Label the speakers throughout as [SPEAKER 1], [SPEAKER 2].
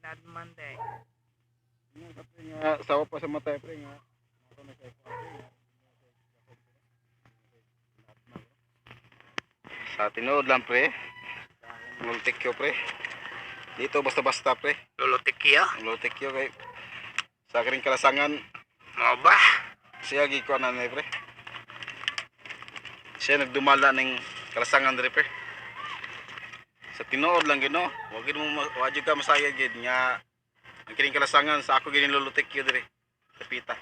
[SPEAKER 1] Tadman day.
[SPEAKER 2] Nga sawa pa sa mata pre nga. Ako na sa sa tinood lang pre. Multikyo pre. Dito basta-basta pre.
[SPEAKER 1] Lulutikyo?
[SPEAKER 2] Multikyo kay sa kring kalasangan
[SPEAKER 1] Mo ba?
[SPEAKER 2] siya gikuan na pre. Siya nagdumala ning kalasangan diri pre. Sa tinood lang gino, wag gid mo wag ka masayad gid nga ang kining kalasangan sa ako gid lulutikyo diri. Sa pita.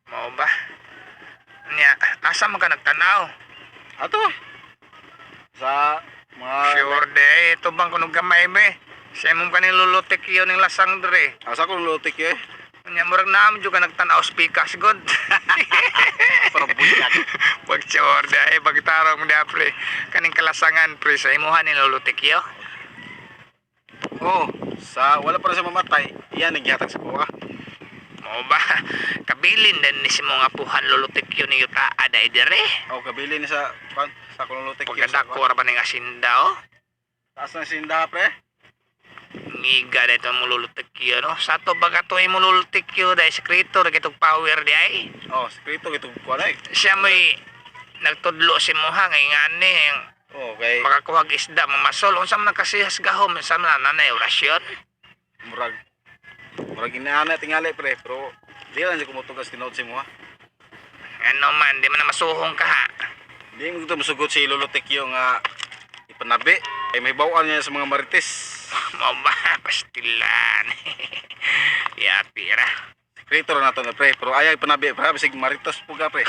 [SPEAKER 1] Mo ba? Nya, asa man ka nagtanaw?
[SPEAKER 2] Ato sa mga
[SPEAKER 1] Sure day, ito bang kunog gamay be? Siya mong kaning lulutikyo ning lasang dre.
[SPEAKER 2] asa ko lulutikyo eh.
[SPEAKER 1] Nya murag naam jud ka nagtanaw speakers god.
[SPEAKER 2] Para buyak.
[SPEAKER 1] Pag sure day, pagtarong mo da pre. Kaning kalasangan pre sa imuhan ni lulutikyo.
[SPEAKER 2] Oh, sa wala pa na siya mamatay, iyan naghihatag sa kuha.
[SPEAKER 1] Mo ba? Kabilin din ni si mga puhan lulutikyo ni yuta aday dire.
[SPEAKER 2] Oh, kabili ni sa sa kululutikyo.
[SPEAKER 1] Pagkadako ra ba ning asinda oh?
[SPEAKER 2] Taas na sinda pre.
[SPEAKER 1] Ngiga da ito mululutikyo no? Sa to baga to ay mululutikyo dahil sekreto na kitong power di ay.
[SPEAKER 2] Oh, sekreto gito kuha na eh.
[SPEAKER 1] Siya may nagtudlo si Moha ngay nga ni
[SPEAKER 2] Oh, kay
[SPEAKER 1] makakuhag isda mamasol. Unsa man kasihas gahom sa man nanay orasyon.
[SPEAKER 2] murag inaana tingali pre, pero di lang siya kumutugas tinood si mo ha.
[SPEAKER 1] Ano man, di man na masuhong ka ha.
[SPEAKER 2] Di mo ito masugot si lulutikyo nga ipanabi. Ay may bawaan niya sa mga marites.
[SPEAKER 1] Mo ba? Pastilan. Yapi ra.
[SPEAKER 2] Sekreto na nato na pre, pero ayaw ipanabi pre, bisig maritos po ka pre.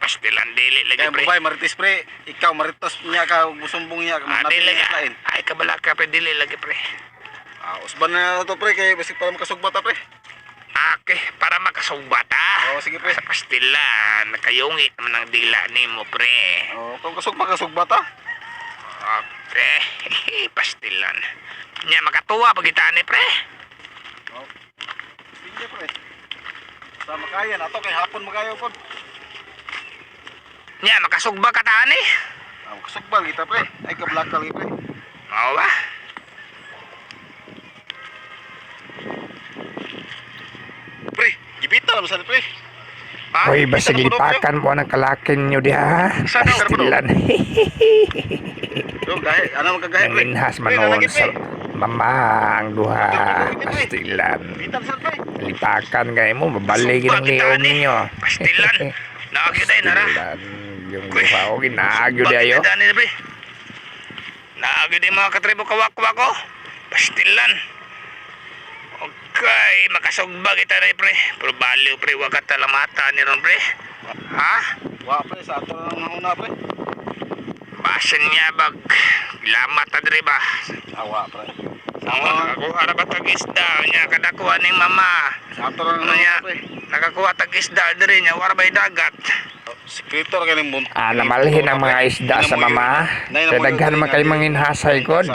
[SPEAKER 1] Pastilan dili lagi
[SPEAKER 2] Kaya
[SPEAKER 1] pre.
[SPEAKER 2] bubay marites pre, ikaw maritos niya ka, busumbong niya,
[SPEAKER 1] Dili
[SPEAKER 2] nabi niya
[SPEAKER 1] lagi.
[SPEAKER 2] lain.
[SPEAKER 1] Ay kabala ka pre dili lagi pre.
[SPEAKER 2] Usban na to pre, kay bisig para makasugbat pre.
[SPEAKER 1] Ake, para makasugbata.
[SPEAKER 2] Oh, sige pre.
[SPEAKER 1] Sa pastilan, nakayungit naman ang dila ni mo pre.
[SPEAKER 2] Oh, kung kasugbat ha.
[SPEAKER 1] Okay, pastilan. Nya makatuwa pagitani pre.
[SPEAKER 2] Oh. Sige pre. Sa makayan ato kay hapon magayo pod.
[SPEAKER 1] Nya makasugba ka tani.
[SPEAKER 2] Kasugbal kita pre. Ay kablakal pre.
[SPEAKER 1] Mao ba?
[SPEAKER 2] Pre, gibita lang sa pre.
[SPEAKER 3] Hoy, basta gilipakan mo ng kalakin nyo diha.
[SPEAKER 2] Sana,
[SPEAKER 3] Pastilan.
[SPEAKER 2] Yo, gahe, ano man kagahe pre?
[SPEAKER 3] Nanginhas
[SPEAKER 2] Pre,
[SPEAKER 3] manon
[SPEAKER 2] nalagi,
[SPEAKER 3] sa
[SPEAKER 2] pre.
[SPEAKER 3] mama ang duha. Pastilan.
[SPEAKER 2] Bitan sa pre.
[SPEAKER 3] Lipakan kayo mo, babalik ng liom ninyo.
[SPEAKER 1] Pastilan. Naagyo day nara.
[SPEAKER 3] Pastilan. Yung duha ko, ginaagyo di ayo.
[SPEAKER 1] Dani pre. Naagyo day mga katribo kawak-wak ko. Pastilan. Okay, makasugba kita rin pre. Pero baliw pre, wag ka talamata ni ron pre. Ha?
[SPEAKER 2] Wa pre, sa ato lang nahuna pre.
[SPEAKER 1] Basin niya bag. Lamat ta diri ba?
[SPEAKER 2] Awa pre.
[SPEAKER 1] Ang nakakuha na ba tag isda niya kadakuha ning mama.
[SPEAKER 2] Sa ato lang
[SPEAKER 1] Ano
[SPEAKER 2] nahuna
[SPEAKER 1] niya?
[SPEAKER 2] pre.
[SPEAKER 1] Nakakuha tag isda diri niya wala bay dagat.
[SPEAKER 2] Sekretor ka ng buntot.
[SPEAKER 3] Namalhin ang mga isda sa mama. Kaya daghan man kayo manginhasay god.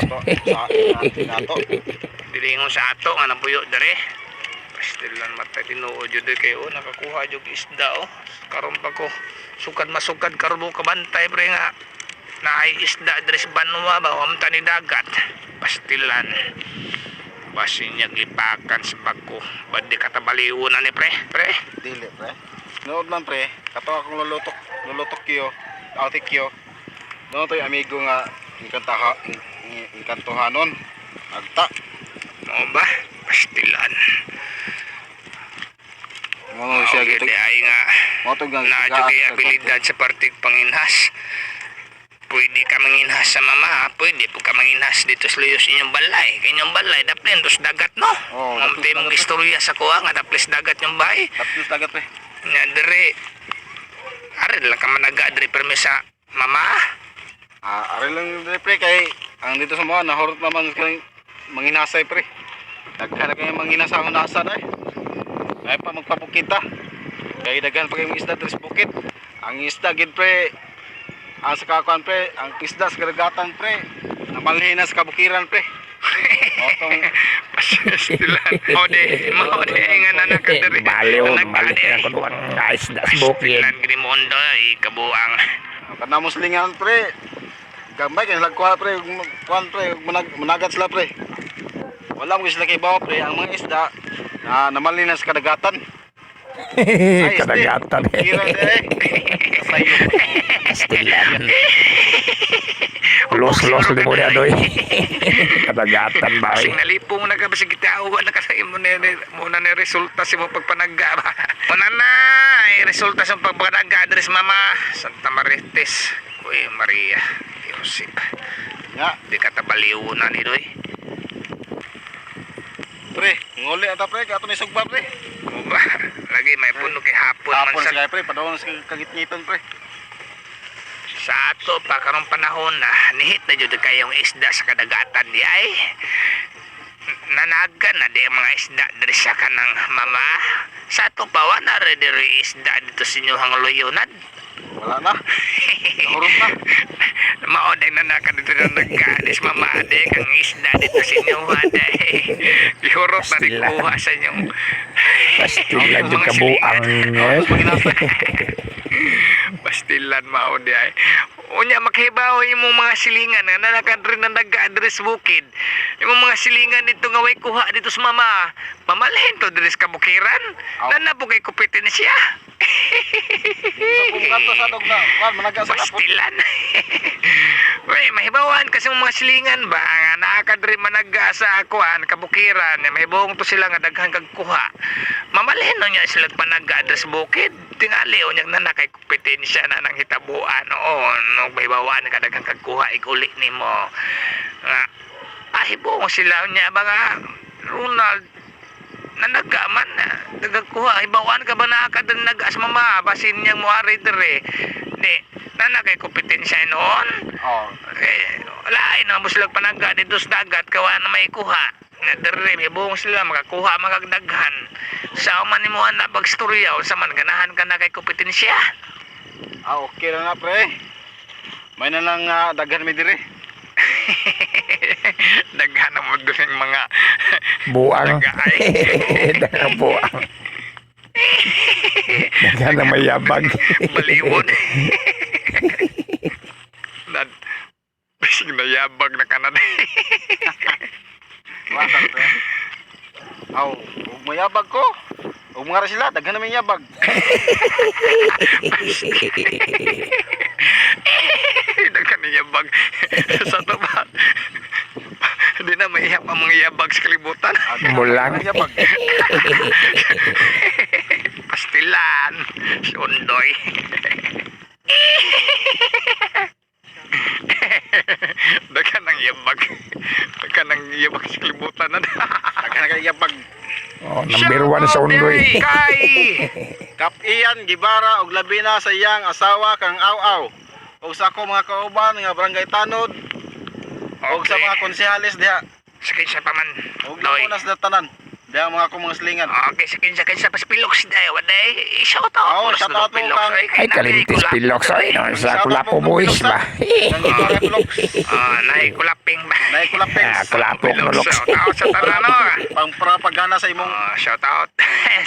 [SPEAKER 1] Bilingon sa ato nga nabuyo diri. Pastilan matay tinuod jud kayo nakakuha jud isda oh. Karon pa ko sukad masukad karon mo kabantay pre nga. Naay isda diri sa banwa ba am tani dagat. Pastilan. Basin niya glipakan sa bako. Badi katabaliunan ni pre. Pre.
[SPEAKER 2] Dili pre. Nood lang pre. Kato akong lulutok kyo. Autik kyo. No to amigo nga inkantuhanon. Agta.
[SPEAKER 1] Mo ba? Pastilan.
[SPEAKER 2] Mo siya
[SPEAKER 1] Okay,
[SPEAKER 2] gito.
[SPEAKER 1] ay nga.
[SPEAKER 2] Mo to gang.
[SPEAKER 1] Naadyo kay abilidad sa partig panginhas. Pwede ka manginhas sa mama, ha? Pwede po ka manginhas dito sa luyos inyong balay. Kanyang balay, daplen, dos dagat, no?
[SPEAKER 2] Oo,
[SPEAKER 1] Mampi mong istorya sa kuha nga, daples dagat yung bahay.
[SPEAKER 2] Tapos dagat pre.
[SPEAKER 1] Nga, diri. Ari lang ka managa, diri permisa mama.
[SPEAKER 2] Ari lang dili pre kay ang dito sa mga nahurot naman kay manginasay pre. Daghan kay manginasa ang nasa na eh. Ay pa magpapukita. Kay daghan pa kay isda diri sa bukid. Ang isda gid pre ang sa kakuan pre, ang isda sa karagatan pre. Namalhin na sa kabukiran pre. Otong
[SPEAKER 1] Pastilan. Mode, nga nanak ka diri.
[SPEAKER 3] Baliw, malhin ako doon ng isda sa bukid.
[SPEAKER 1] Pastilan, Grimondo, ikabuang.
[SPEAKER 2] kana muslingan pre. Gamay kay lagkuha pre, kuan pre, managat sila pre. Wala mo sila kay bawa pre, ang mga isda na namalinas sa kadagatan.
[SPEAKER 3] Kadagatan.
[SPEAKER 2] Kira de. Sayo.
[SPEAKER 3] Pastilan. Los di mo niya doy. Kadagatan ba?
[SPEAKER 1] Kasing nalipong na ka, basig kita awa na kasi muna na resulta si mo pagpanagga ba. Muna na, resulta sa pagpanagga adres mama, Santa Marites, Uy Maria, Josep.
[SPEAKER 2] Ya,
[SPEAKER 1] Di ka tabaliunan ni doy.
[SPEAKER 2] pre, nguli ata pre, kato ni sugba pre.
[SPEAKER 1] Mo ba? Lagi may puno kay hapon man
[SPEAKER 2] Hapon
[SPEAKER 1] sa
[SPEAKER 2] sa pre, padawon sa kagitngiton pre.
[SPEAKER 1] sa ato pa karong panahon na nihit na jud kayong isda sa kadagatan di ay nanagan na di ang mga isda diri sa kanang mama sa ato pa wala ra diri isda dito sa inyong luyunad.
[SPEAKER 2] Wala na. Nahurot na.
[SPEAKER 1] Maoday na naka dito na nagkaalis mamade kang isda dito sa inyong haday. Ihurot na rin kuha sa inyong
[SPEAKER 3] Pastilan yung
[SPEAKER 1] mga
[SPEAKER 3] kabuang.
[SPEAKER 1] Pastilan maoday ay. Unya makhibaw imong mga silingan nga nanakan rin na nag-address bukid. Imong mga silingan dito nga way kuha dito sa mama. Mamalhin to diri sa kabukiran. Nanabo kay kupitin siya.
[SPEAKER 2] Kung kanto sa dog na, kan managa sa kapot.
[SPEAKER 1] Pastilan. Uy, mahibawan kasi mga silingan ba nga nakakadri managga sa akuan kabukiran. Mahibawang to sila nga daghan kag kuha. Mamalhin no niya sila panag-address bukid. Tingali o niyang nanakay kupitin siya na nang hitabuan noon. Nung mahibawan ka daghang kag kuha iguli nimo. Nga ahibawang sila niya ba nga Ronald nanagaman na nagakuha ibawan ka ba na ka din nagas mama basin niyang muari dire di nanakay kompetensya noon lain na muslag panagga dito sa dagat kawa na may kuha na dire may buong sila makakuha magagdaghan sa man ni mo na pagstorya o sa man ganahan ka na kay kompetensya.
[SPEAKER 2] Okay na na pre. May na lang daghan mi dire.
[SPEAKER 1] Daghan na mo doon mga
[SPEAKER 3] Buang.
[SPEAKER 1] tagaay.
[SPEAKER 3] Dagang buang. Dagan na mayabag.
[SPEAKER 1] Baliwon. Nad bisig na yabag na kanada.
[SPEAKER 2] Wasa pre. Aw, ug mayabag ko. Ug mga ra sila daghan na may yabag.
[SPEAKER 1] Daghan na yabag sa tapat. Hindi na maihap ang mga yabag sa kalibutan.
[SPEAKER 3] Mulang.
[SPEAKER 2] Yabag.
[SPEAKER 1] Pastilan. Sundoy. Daghan ng yabag. Daghan ng yabag sa kalibutan na.
[SPEAKER 2] Daghan na kay yabag.
[SPEAKER 3] Oh, number 1 sa undoy.
[SPEAKER 1] Kay
[SPEAKER 2] Kap-iyan gibara og labi na sa iyang asawa kang aw-aw. Og sa ako mga kauban nga barangay Tanod. Og sa mga konsehalis diha.
[SPEAKER 1] Sakin siya pa man.
[SPEAKER 2] Og
[SPEAKER 1] Doy.
[SPEAKER 2] lamunas na tanan. Diha mga akong mga silingan.
[SPEAKER 1] Okay, sakin siya pa sa piloks day. Waday, shout out.
[SPEAKER 2] Oh, shout out mo kang-
[SPEAKER 3] Ay, kalintis piloks. Ay, no, sa kulapo boys ba?
[SPEAKER 2] Kang gibara vlogs.
[SPEAKER 1] Naikulaping ba?
[SPEAKER 2] Naikulaping.
[SPEAKER 3] Kulapo no loks.
[SPEAKER 1] Shout out sa tanan, no?
[SPEAKER 2] Pang propaganda sa imong
[SPEAKER 1] Shout out.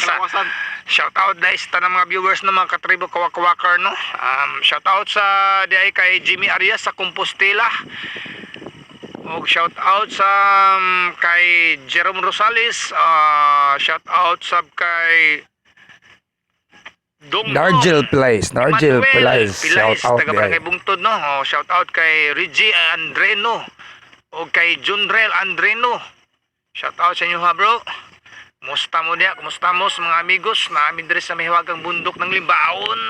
[SPEAKER 2] kalawasan.
[SPEAKER 1] Shout out guys sa tanang mga viewers ng mga katribo kawak-kawakar, no? Shout out sa diay kay Jimmy Arias sa Compostela. Og shout out sa kay Jerome Rosales, shout out sa kay Dong
[SPEAKER 3] Nargel Place. Nargel Place. Shout out
[SPEAKER 1] taga Barangay
[SPEAKER 3] there.
[SPEAKER 1] Bungtod, no? Shout out kay Reggie Andreno o kay Junrel Andreno. Shout out sa inyo ha, bro. Kumusta mo diya? Kumusta mo sa mga amigos na amin diri sa mahiwagang bundok ng Limbaon?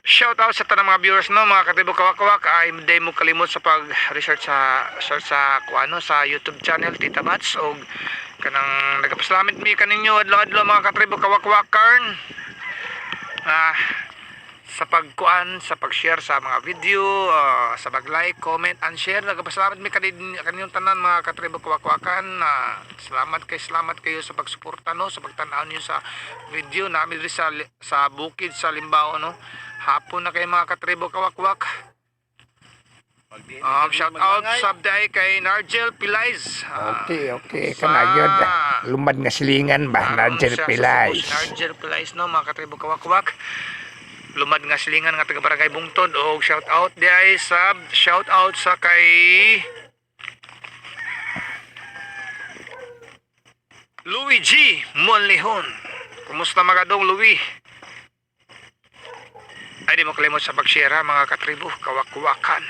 [SPEAKER 1] Shout out sa tanang mga viewers, no, mga katibo kawak-kawak. Ay hindi mo kalimot sa pag-research sa kuano sa YouTube channel Tita Mats og kanang nagapasalamat mi kaninyo adlaw-adlaw mga katibo kawak-kawakarn. Sa pagkuan, sa pag-share sa mga video, sa pag-like, comment and share. Nagapasalamat mi kaninyong tanan mga katribo kawak-kawakan. Salamat kayo sa pagsuporta, no, sa pagtan-aw niyo sa video namin diri sa bukid sa Limbaon, no. Hapon na kay mga katribo kawak-kawak. Shout out sabday kay Nargel Pilais.
[SPEAKER 3] Okay. Kanagod. Lumad nga silingan ba? Nargel Pilais.
[SPEAKER 1] Nargel Pilais, no, mga katribo kawak-kawak. Lumad nga silingan nga taga Barangay Bungtod. O shout out diay shout out sa kay Louis G. Monlehon. Kumusta mga dong, Louis? Ay, di mo kalimot sa pag-share ha, mga katribo, kawak-kawakan.